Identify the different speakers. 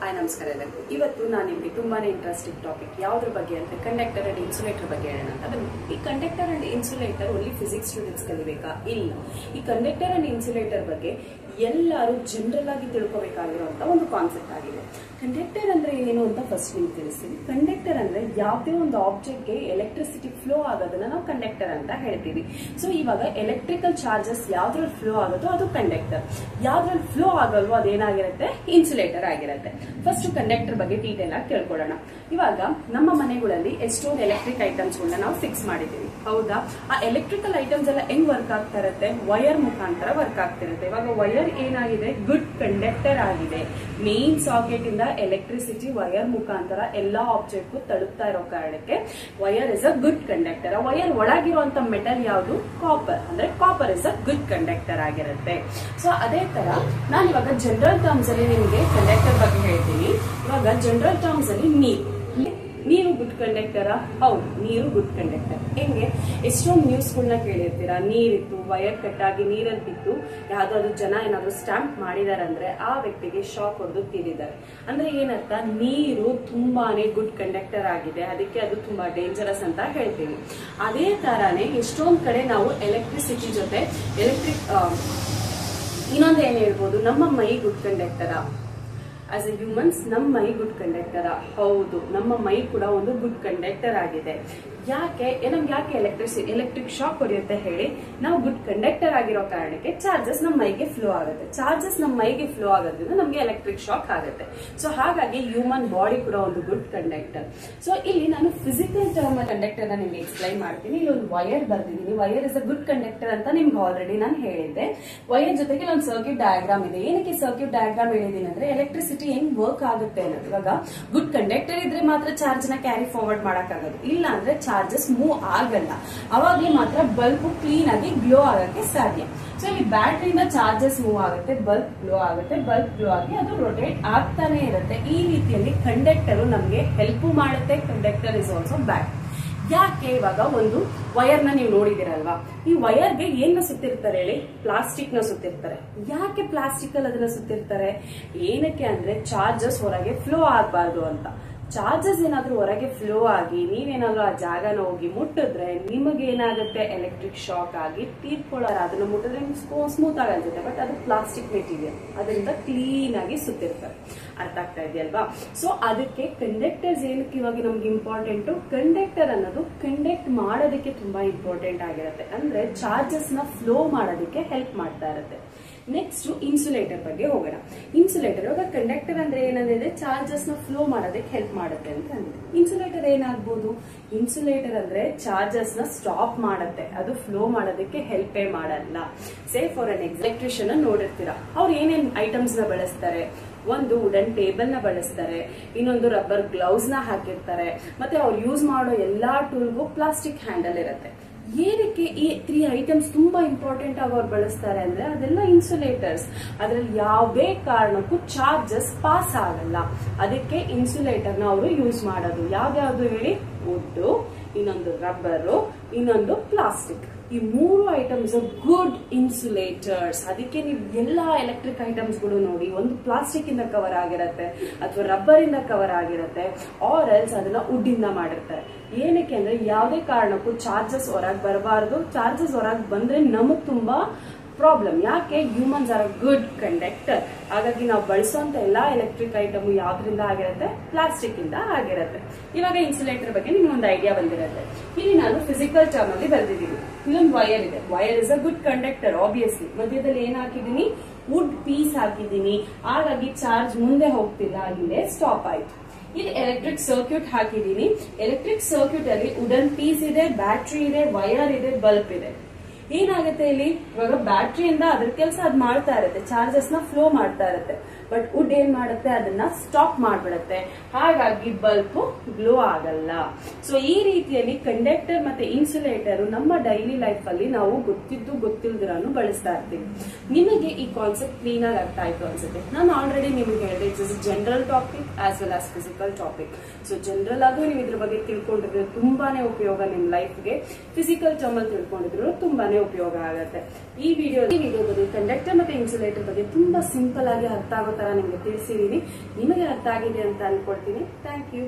Speaker 1: Hi ನಮಸ್ಕಾರ ಎಲ್ಲರಿಗೂ. ಇವತ್ತು ನಾನು ನಿಮಗೆ ತುಂಬಾನೇ ಇಂಟ್ರೆಸ್ಟಿಂಗ್ ಟಾಪಿಕ್ ಯಾವುದ್ರ ಬಗ್ಗೆ ಅಂದ್ರೆ ಕಂಡಕ್ಟರ್ ಅಂಡ್ ಇನ್ಸುಲೇಟರ್ ಬಗ್ಗೆ ಹೇಳೋಣ ಅಂತ. ಈ conductor and insulator only physics students ಕಲಿಬೇಕಾ? ಇಲ್ಲ. ಈ ಕಂಡಕ್ಟರ್ ಅಂಡ್ ಇನ್ಸುಲೇಟರ್ ಬಗ್ಗೆ ಎಲ್ಲರೂ ಜನರಲ್ ಆಗಿ ತಿಳ್ಕೋಬೇಕಾಗಿರುವಂತ ಒಂದು ಕಾನ್ಸೆಪ್ಟ್ ಆಗಿದೆ. ಕಂಡಕ್ಟರ್ ಅಂದ್ರೆ ಏನು ಅಂತ ಫಸ್ಟ್ ನಿಮ್ಗೆ ತಿಳಿಸ್ತೀನಿ. ಕಂಡಕ್ಟರ್ ಅಂದ್ರೆ ಯಾವುದೇ ಒಂದು ಆಬ್ಜೆಕ್ಟ್ ಗೆ ಎಲೆಕ್ಟ್ರಿಸಿಟಿ ಫ್ಲೋ ಆಗೋದನ್ನ ನಾವು ಕಂಡಕ್ಟರ್ ಅಂತ ಹೇಳ್ತೀವಿ. ಸೊ ಇವಾಗ ಎಲೆಕ್ಟ್ರಿಕಲ್ ಚಾರ್ಜಸ್ ಯಾವ್ದ್ರಲ್ಲಿ ಫ್ಲೋ ಆಗೋದು ಅದು ಕಂಡಕ್ಟರ್, ಯಾವ್ದ್ರಲ್ಲಿ ಫ್ಲೋ ಆಗಲ್ವೋ ಅದೇನಾಗಿರುತ್ತೆ ಇನ್ಸುಲೇಟರ್ ಆಗಿರುತ್ತೆ. ಫಸ್ಟ್ ಕಂಡಕ್ಟರ್ ಬಗ್ಗೆ ಡೀಟೇಲ್ ಆಗಿ ತಿಳ್ಕೊಳ್ಳೋಣ. ಇವಾಗ ನಮ್ಮ ಮನೆಗಳಲ್ಲಿ ಎಷ್ಟೊಂದು ಎಲೆಕ್ಟ್ರಿಕ್ ಐಟಮ್ಸ್ ಗಳನ್ನ ನಾವು ಫಿಕ್ಸ್ ಮಾಡಿದೀವಿ, ಹೌದಾ? ಆ ಎಲೆಕ್ಟ್ರಿಕಲ್ ಐಟಮ್ಸ್ ಎಲ್ಲ ಹೆಂಗ್ ವರ್ಕ್ ಆಗ್ತಾ ಇರುತ್ತೆ? ವೈರ್ ಮುಖಾಂತರ ವರ್ಕ್ ಆಗ್ತಿರುತ್ತೆ. ಇವಾಗ ವೈರ್ ಏನಾಗಿದೆ? ಗುಡ್ ಕಂಡಕ್ಟರ್ ಆಗಿದೆ. ಮೇನ್ ಸಾಕೆಟ್ ಇಂದ ಎಲೆಕ್ಟ್ರಿಸಿಟಿ ವೈರ್ ಮುಖಾಂತರ ಎಲ್ಲಾ ಆಬ್ಜೆಕ್ಟ್ ತಲುಪ್ತಾ ಇರೋ ಕಾರಣಕ್ಕೆ wire is a good conductor. ಆ ವೈರ್ ಒಳಗಿರುವಂತ ಮೆಟಲ್ ಯಾವುದು? ಕಾಪರ್. ಅಂದ್ರೆ copper is a good conductor ಆಗಿರುತ್ತೆ. ಸೊ ಅದೇ ತರ ನಾನು ಇವಾಗ ಜನರಲ್ ಟರ್ಮ್ಸ್ ಅಲ್ಲಿ ನಿಮಗೆ ಕಂಡಕ್ಟರ್ ಬಗ್ಗೆ ಹೇಳ್ತೀನಿ. ಇವಾಗ ಜನರಲ್ ಟರ್ಮ್ಸ್ ಅಲ್ಲಿ ನೀರು ಗುಡ್ ಕಂಡಕ್ಟರ? ಹೌದು, ನೀರು ಗುಡ್ ಕಂಡಕ್ಟರ್. ಹೆಂಗೆ? ಎಷ್ಟೊಂದು ನ್ಯೂಸ್ಗಳನ್ನ ಕೇಳಿರ್ತೀರಾ, ನೀರಿತ್ತು, ವೈರ್ ಕಟ್ ಆಗಿ ನೀರಲ್ಲಿ ಬಿದ್ದು ಯಾವ್ದಾದ್ರು ಜನ ಏನಾದ್ರು ಸ್ಟ್ಯಾಂಪ್ ಮಾಡಿದಾರೆ ಅಂದ್ರೆ ಆ ವ್ಯಕ್ತಿಗೆ ಶಾಕ್ ಹೊಡೆದು ತೀರಿದ್ದಾರೆ. ಅಂದ್ರೆ ಏನರ್ಥ? ನೀರು ತುಂಬಾನೇ ಗುಡ್ ಕಂಡಕ್ಟರ್ ಆಗಿದೆ, ಅದಕ್ಕೆ ಅದು ತುಂಬಾ ಡೇಂಜರಸ್ ಅಂತ ಹೇಳ್ತೀವಿ. ಅದೇ ತರಾನೇ ಎಷ್ಟೊಂದ್ ಕಡೆ ನಾವು ಎಲೆಕ್ಟ್ರಿಸಿಟಿ ಜೊತೆ ಇನ್ನೊಂದು ಏನ್ ಹೇಳ್ಬೋದು, ನಮ್ಮ ಮೈ ಗುಡ್ ಕಂಡಕ್ಟರ? ಆಸ್ ಎ ಹ್ಯೂಮನ್ಸ್ ನಮ್ಮ ಮೈ ಗುಡ್ ಕಂಡಕ್ಟರ? ಹೌದು, ನಮ್ಮ ಮೈ ಕೂಡ ಒಂದು ಗುಡ್ ಕಂಡಕ್ಟರ್ ಆಗಿದೆ. ಯಾಕೆ ನಮ್ಗೆ ಎಲೆಕ್ಟ್ರಿಕ್ ಶಾಕ್ ಹೊಡೆಯುತ್ತೆ ಹೇಳಿ? ನಾವು ಗುಡ್ ಕಂಡಕ್ಟರ್ ಆಗಿರೋ ಕಾರಣಕ್ಕೆ ಚಾರ್ಜಸ್ ನಮ್ಮ ಮೈಗೆ ಫ್ಲೋ ಆಗುತ್ತೆ. ಚಾರ್ಜಸ್ ನಮ್ಮ ಮೈಗೆ ಫ್ಲೋ ಆಗೋದ್ರಿಂದ ನಮ್ಗೆ ಎಲೆಕ್ಟ್ರಿಕ್ ಶಾಕ್ ಆಗುತ್ತೆ. ಸೊ ಹಾಗಾಗಿ ಹ್ಯೂಮನ್ ಬಾಡಿ ಕೂಡ ಒಂದು ಗುಡ್ ಕಂಡಕ್ಟರ್. ಸೊ ಇಲ್ಲಿ ನಾನು ಫಿಸಿಕಲ್ ಟರ್ಮ್ ಕಂಡಕ್ಟರ್ ನ ನಿಮ್ಗೆ ಎಕ್ಸ್ಪ್ಲೈನ್ ಮಾಡ್ತೀನಿ. ಇಲ್ಲಿ ಒಂದು ವೈರ್ ಬರ್ದಿದ್ದೀನಿ. Wire is a good conductor ಅಂತ ನಿಮ್ಗೆ ಆಲ್ರೆಡಿ ನಾನು ಹೇಳಿದ್ದೆ. ವೈರ್ ಜೊತೆಗೆ ಒಂದು ಸರ್ಕ್ಯೂಟ್ ಡಯಾಗ್ರಾಮ್ ಇದೆ. ಏನಕ್ಕೆ ಸರ್ಕ್ಯೂಟ್ ಡಯಾಗ್ರಾಮ್ ಹೇಳಿದೀನಿ ಅಂದ್ರೆ ಎಲೆಕ್ಟ್ರಿಸಿಟಿ ಹೆಂಗ್ ವರ್ಕ್ ಆಗುತ್ತೆ ಅನ್ನೋದು. ಇವಾಗ ಗುಡ್ ಕಂಡಕ್ಟರ್ ಇದ್ರೆ ಮಾತ್ರ ಚಾರ್ಜ್ ನ ಕ್ಯಾರಿ ಫಾರ್ವರ್ಡ್ ಮಾಡಕ್ಕಾಗೋದು, ಇಲ್ಲ ಅಂದ್ರೆ ಚಾರ್ಜಸ್ ಮೂವ್ ಆಗಲ್ಲ. ಅವಾಗ್ಲೇ ಮಾತ್ರ ಬಲ್ಬ್ ಕ್ಲೀನ್ ಆಗಿ ಗ್ಲೋ ಆಗಕ್ಕೆ ಸಾಧ್ಯ. ಸೊ ಇಲ್ಲಿ ಬ್ಯಾಟ್ರಿಯಿಂದ ಚಾರ್ಜಸ್ ಮೂವ್ ಆಗುತ್ತೆ, ಬಲ್ಬ್ ಗ್ಲೋ ಆಗುತ್ತೆ, ಬಲ್ಬ್ ಗ್ಲೋ ಆಗಿ ಅದು ರೊಟೇಟ್ ಆಗ್ತಾನೆ ಇರುತ್ತೆ. ಈ ರೀತಿಯಲ್ಲಿ ಕಂಡಕ್ಟರ್ ನಮ್ಗೆ ಹೆಲ್ಪ್ ಮಾಡುತ್ತೆ. Conductor is also battery. ಯಾಕೆ? ಇವಾಗ ಒಂದು ವೈರ್ ನ ನೀವು ನೋಡಿದಿರಲ್ವಾ, ಈ ವೈರ್ಗೆ ಏನ್ ಸುತ್ತಿರ್ತಾರೆ ಹೇಳಿ? ಪ್ಲಾಸ್ಟಿಕ್ ನ ಸುತ್ತಿರ್ತಾರೆ. ಯಾಕೆ ಪ್ಲಾಸ್ಟಿಕ್ ಅಲ್ಲಿ ಅದನ್ನ ಸುತ್ತಿರ್ತಾರೆ? ಏನಕ್ಕೆ ಅಂದ್ರೆ ಚಾರ್ಜಸ್ ಹೊರಗೆ ಫ್ಲೋ ಆಗಬಾರ್ದು ಅಂತ. ಚಾರ್ಜಸ್ ಏನಾದ್ರೂ ಹೊರಗೆ ಫ್ಲೋ ಆಗಿ ನೀವೇನಾದ್ರೂ ಆ ಜಾಗನ ಹೋಗಿ ಮುಟ್ಟಿದ್ರೆ ನಿಮಗೆ ಏನಾಗುತ್ತೆ? ಎಲೆಕ್ಟ್ರಿಕ್ ಶಾಕ್ ಆಗಿ ತೀರ್ಕೊಳ್ಳೋರು. ಅದನ್ನ ಮುಟ್ಟಿದ್ರೆ ಸ್ಮೂತ್ ಆಗಿ ಅನ್ಸುತ್ತೆ, ಬಟ್ ಅದು ಪ್ಲಾಸ್ಟಿಕ್ ಮೆಟೀರಿಯಲ್, ಅದರಿಂದ ಕ್ಲೀನ್ ಆಗಿ ಸುತ್ತಿರ್ತಾರೆ. ಅರ್ಥ ಆಗ್ತಾ ಇದೆಯಲ್ವಾ? ಸೊ ಅದಕ್ಕೆ ಕಂಡಕ್ಟರ್ಸ್ ಏನಕ್ಕೆ ಇವಾಗ ನಮ್ಗೆ ಇಂಪಾರ್ಟೆಂಟ್? ಕಂಡಕ್ಟರ್ ಅನ್ನೋದು ಕಂಡಕ್ಟ್ ಮಾಡೋದಕ್ಕೆ ತುಂಬಾ ಇಂಪಾರ್ಟೆಂಟ್ ಆಗಿರುತ್ತೆ. ಅಂದ್ರೆ ಚಾರ್ಜಸ್ ನ ಫ್ಲೋ ಮಾಡೋದಕ್ಕೆ ಹೆಲ್ಪ್ ಮಾಡ್ತಾ ಇರುತ್ತೆ. ನೆಕ್ಸ್ಟ್ ಇನ್ಸುಲೇಟರ್ ಬಗ್ಗೆ ಹೋಗೋಣ. ಇನ್ಸುಲೇಟರ್ ಇವಾಗ ಕಂಡಕ್ಟರ್ ಅಂದ್ರೆ ಏನಂದ್ರೆ ಚಾರ್ಜಸ್ ನ ಫ್ಲೋ ಮಾಡೋದಕ್ಕೆ ಹೆಲ್ಪ್ ಮಾಡುತ್ತೆ ಅಂತ ಅಂದ್ರೆ ಇನ್ಸುಲೇಟರ್ ಏನಾಗ್ಬೋದು? ಇನ್ಸುಲೇಟರ್ ಅಂದ್ರೆ ಚಾರ್ಜಸ್ ನ ಸ್ಟಾಪ್ ಮಾಡುತ್ತೆ, ಅದು ಫ್ಲೋ ಮಾಡೋದಕ್ಕೆ ಹೆಲ್ಪೇ ಮಾಡಲ್ಲ. ಸೇ ಫಾರ್ ಅನ್ ಎಲೆಕ್ಟ್ರಿಷಿಯನ್ ನೋಡಿರ್ತೀರಾ, ಅವ್ರು ಏನೇನ್ ಐಟಮ್ಸ್ ನ ಬಳಸ್ತಾರೆ? ಒಂದು ವುಡನ್ ಟೇಬಲ್ ನ ಬಳಸ್ತಾರೆ, ಇನ್ನೊಂದು ರಬ್ಬರ್ ಗ್ಲೌಸ್ ನ ಹಾಕಿರ್ತಾರೆ, ಮತ್ತೆ ಅವ್ರು ಯೂಸ್ ಮಾಡೋ ಎಲ್ಲಾ ಟೂಲ್ಗೂ ಪ್ಲಾಸ್ಟಿಕ್ ಹ್ಯಾಂಡಲ್ ಇರುತ್ತೆ. ಏನಕ್ಕೆ ಈ 3 ಐಟಮ್ಸ್ ತುಂಬಾ ಇಂಪಾರ್ಟೆಂಟ್ ಆಗಿ ಅವ್ರು ಬಳಸ್ತಾರೆ ಅಂದ್ರೆ ಅದೆಲ್ಲ ಇನ್ಸುಲೇಟರ್ಸ್. ಅದ್ರಲ್ಲಿ ಯಾವುದೇ ಕಾರಣಕ್ಕೂ ಚಾರ್ಜಸ್ ಪಾಸ್ ಆಗಲ್ಲ, ಅದಕ್ಕೆ ಇನ್ಸುಲೇಟರ್ ನ ಅವರು ಯೂಸ್ ಮಾಡೋದು. ಯಾವ್ಯಾವ್ದು ಹೇಳಿ? ವುಡ್, ಇನ್ನೊಂದು ರಬ್ಬರ್, ಇನ್ನೊಂದು ಪ್ಲಾಸ್ಟಿಕ್. ಈ 3 ಐಟಮ್ಸ್ ಗುಡ್ ಇನ್ಸುಲೇಟರ್ಸ್. ಅದಕ್ಕೆ ನೀವು ಎಲ್ಲಾ ಎಲೆಕ್ಟ್ರಿಕ್ ಐಟಮ್ಸ್ ಗಳು ನೋಡಿ, ಒಂದು ಪ್ಲಾಸ್ಟಿಕ್ ಇಂದ ಕವರ್ ಆಗಿರುತ್ತೆ ಅಥವಾ ರಬ್ಬರ್ ಇಂದ ಕವರ್ ಆಗಿರುತ್ತೆ, ಆರ್ ಎಲ್ಸ್ ಅದನ್ನ ವುಡ್ ಇಂದ ಮಾಡಿರ್ತಾರೆ. ಏನಕ್ಕೆ ಅಂದ್ರೆ ಯಾವುದೇ ಕಾರಣಕ್ಕೂ ಚಾರ್ಜಸ್ ಹೊರಗೆ ಬರಬಾರದು. ಚಾರ್ಜಸ್ ಹೊರಗೆ ಬಂದ್ರೆ ನಮಗ್ ತುಂಬಾ ಪ್ರಾಬ್ಲಮ್. ಯಾಕೆ? ಹ್ಯೂಮನ್ಸ್ ಆರ್ ಅ ಗುಡ್ ಕಂಡಕ್ಟರ್. ಹಾಗಾಗಿ ನಾವು ಬಳಸುವಂತ ಎಲ್ಲಾ ಎಲೆಕ್ಟ್ರಿಕ್ ಐಟಮ್ ಯಾವ್ದ್ರಿಂದ ಆಗಿರುತ್ತೆ? ಪ್ಲಾಸ್ಟಿಕ್ ಇಂದ ಆಗಿರುತ್ತೆ. ಇವಾಗ ಇನ್ಸುಲೇಟರ್ ಬಗ್ಗೆ ನಿಮ್ಗೆ ಒಂದು ಐಡಿಯಾ ಬಂದಿರುತ್ತೆ. ಇಲ್ಲಿ ನಾನು ಫಿಸಿಕಲ್ ಟರ್ಮ್ ಅಲ್ಲಿ ಬರ್ದಿದ್ದೀನಿ. ಇಲ್ಲೊಂದು ವೈರ್ ಇದೆ. Wire is a good conductor obviously. ಮಧ್ಯದಲ್ಲಿ ಏನ್ ಹಾಕಿದೀನಿ? Wood piece ಹಾಕಿದೀನಿ. ಹಾಗಾಗಿ ಚಾರ್ಜ್ ಮುಂದೆ ಹೋಗ್ತಿಲ್ಲ, ಇಲ್ಲೇ ಸ್ಟಾಪ್ ಆಯ್ತು. ಇಲ್ಲಿ ಎಲೆಕ್ಟ್ರಿಕ್ ಸರ್ಕ್ಯೂಟ್ ಹಾಕಿದೀನಿ. ಎಲೆಕ್ಟ್ರಿಕ್ ಸರ್ಕ್ಯೂಟ್ ಅಲ್ಲಿ ವುಡನ್ ಪೀಸ್ ಇದೆ, ಬ್ಯಾಟ್ರಿ ಇದೆ, ವೈರ್ ಇದೆ, ಬಲ್ಬ್ ಇದೆ. ಏನಾಗುತ್ತೆ ಇಲ್ಲಿ? ಇವಾಗ ಬ್ಯಾಟ್ರಿಯಿಂದ ಅದ್ರ ಕೆಲಸ ಅದ್ ಮಾಡ್ತಾ ಇರುತ್ತೆ, ಚಾರ್ಜಸ್ ನ ಫ್ಲೋ ಮಾಡ್ತಾ ಇರುತ್ತೆ. ಬಟ್ ವುಡ್ ಏನ್ ಮಾಡುತ್ತೆ? ಅದನ್ನ ಸ್ಟಾಪ್ ಮಾಡ್ಬಿಡುತ್ತೆ. ಹಾಗಾಗಿ ಬಲ್ಬ್ ಗ್ಲೋ ಆಗಲ್ಲ. ಸೊ ಈ ರೀತಿಯಲ್ಲಿ ಕಂಡಕ್ಟರ್ ಮತ್ತೆ ಇನ್ಸುಲೇಟರ್ ನಮ್ಮ ಡೈಲಿ ಲೈಫ್ ಅಲ್ಲಿ ನಾವು ಗೊತ್ತಿಲ್ದಿರಾನು ಬಳಸ್ತಾ ಇರ್ತೀವಿ. ನಿಮಗೆ ಈ ಕಾನ್ಸೆಪ್ಟ್ ಕ್ಲೀನ್ ಆಗಿ ಅರ್ಥ ಆಯ್ತು ಅನ್ಸುತ್ತೆ. ನಾನು ಆಲ್ರೆಡಿ ನಿಮ್ಗೆ ಹೇಳಿದೆ, it's general topic as well as physical topic. So general ಆಗಿ ನೀವು ಇದ್ರ ಬಗ್ಗೆ ತಿಳ್ಕೊಂಡಿದ್ರೆ ತುಂಬಾನೇ ಉಪಯೋಗ ನಿಮ್ ಲೈಫ್ಗೆ, ಫಿಸಿಕಲ್ ಟರ್ಮ್ ಅಲ್ಲಿ ತಿಳ್ಕೊಂಡಿದ್ರು ತುಂಬಾನೇ ಉಪಯೋಗ ಆಗುತ್ತೆ. ಈ ವಿಡಿಯೋದಲ್ಲಿ ಕಂಡಕ್ಟರ್ ಮತ್ತೆ ಇನ್ಸುಲೇಟರ್ ಬಗ್ಗೆ ತುಂಬಾ ಸಿಂಪಲ್ ಆಗಿ ಅರ್ಥ ಆಗೋ ತರ ನಿಮ್ಗೆ ತಿಳಿಸಿದೀನಿ. ನಿಮಗೆ ಅರ್ಥ ಆಗಿದೆ ಅಂತ ಅನ್ಕೊಳ್ತೀನಿ. Thank you.